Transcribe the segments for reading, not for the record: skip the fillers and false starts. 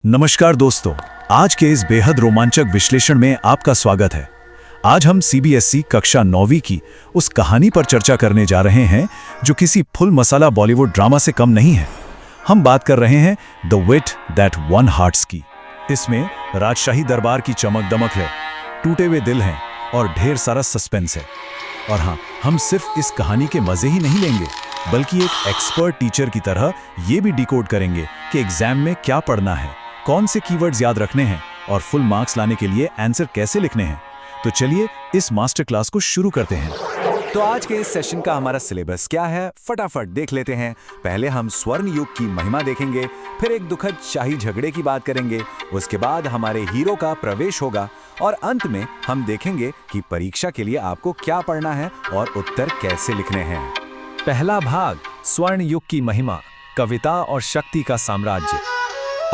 नमस्कार दोस्तों, आज के इस बेहद रोमांचक विश्लेषण में आपका स्वागत है। आज हम सीबीएसई कक्षा 9वीं की उस कहानी पर चर्चा करने जा रहे हैं जो किसी फुल मसाला बॉलीवुड ड्रामा से कम नहीं है। हम बात कर रहे हैं the wheat that one hearts की। इसमें राजशाही दरबार की चमक दमक है, टूटे हुए दिल हैं और ढेर सारा सस्पेंस है। और हाँ, हम सिर्फ इस कहानी के मजे ही नहीं लेंगे, बल्कि एक एक्सपर्ट टीचर की तरह ये भी डिकोड करेंगे कि एग्जाम में क्या पढ़ना है, कौन से कीवर्ड्स याद रखने हैं और फुल मार्क्स लाने के लिए आंसर कैसे लिखने हैं। तो चलिए इस मास्टर क्लास को शुरू करते हैं। तो आज के इस सेशन का हमारा सिलेबस क्या है, फटाफट देख लेते हैं। पहले हम स्वर्ण युग की महिमा देखेंगे, फिर एक दुखद शाही झगड़े की बात करेंगे, उसके बाद हमारे हीरो का प्रवेश होगा और अंत में हम देखेंगे कि परीक्षा के लिए आपको क्या पढ़ना है और उत्तर कैसे लिखने हैं। पहला भाग, स्वर्ण युग की महिमा, कविता और शक्ति का साम्राज्य।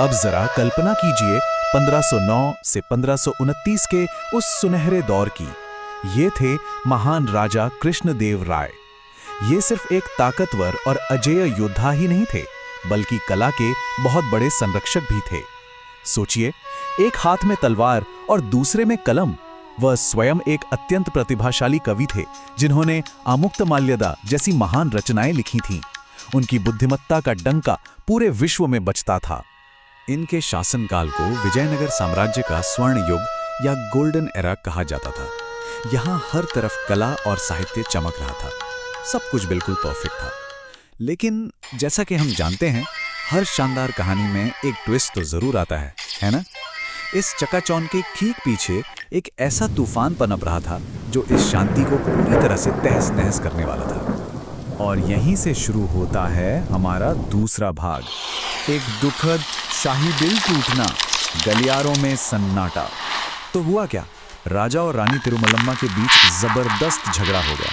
अब जरा कल्पना कीजिए 1509 से 1529 के उस सुनहरे दौर की। ये थे महान राजा कृष्णदेव राय। ये सिर्फ एक ताकतवर और अजेय योद्धा ही नहीं थे, बल्कि कला के बहुत बड़े संरक्षक भी थे। सोचिए, एक हाथ में तलवार और दूसरे में कलम। वह स्वयं एक अत्यंत प्रतिभाशाली कवि थे, जिन्होंने आमुक्तमाल्यदा जैसी महान रचनाएं लिखी थीं। उनकी बुद्धिमत्ता का डंका पूरे विश्व में बजता था। इनके शासनकाल को विजयनगर साम्राज्य का स्वर्ण युग या गोल्डन एरा कहा जाता था। यहाँ हर तरफ कला और साहित्य चमक रहा था, सब कुछ बिल्कुल परफेक्ट था। लेकिन जैसा कि हम जानते हैं, हर शानदार कहानी में एक ट्विस्ट तो जरूर आता है ना? इस चकाचौंध के ठीक पीछे एक ऐसा तूफान पनप रहा था जो इस शांति को पूरी तरह से तहस नहस करने वाला था। और यहीं से शुरू होता है हमारा दूसरा भाग, एक दुखद शाही दिल टूटना, गलियारों में सन्नाटा। तो हुआ क्या? राजा और रानी तिरुमलम्मा के बीच जबरदस्त झगड़ा हो गया।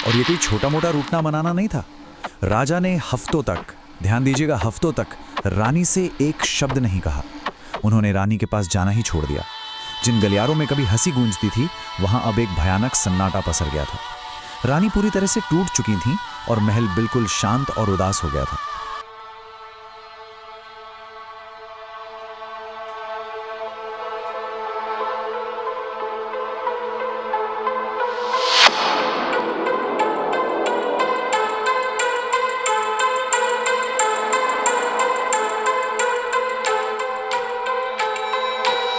और ये कोई छोटा मोटा रूठना मनाना नहीं था। राजा ने हफ्तों तक, ध्यान दीजिएगा, हफ्तों तक रानी से एक शब्द नहीं कहा। उन्होंने रानी के पास जाना ही छोड़ दिया। जिन गलियारों में कभी हंसी गूंजती थी, वहां अब एक भयानक सन्नाटा पसर गया था। रानी पूरी तरह से टूट चुकी थी और महल बिल्कुल शांत और उदास हो गया था।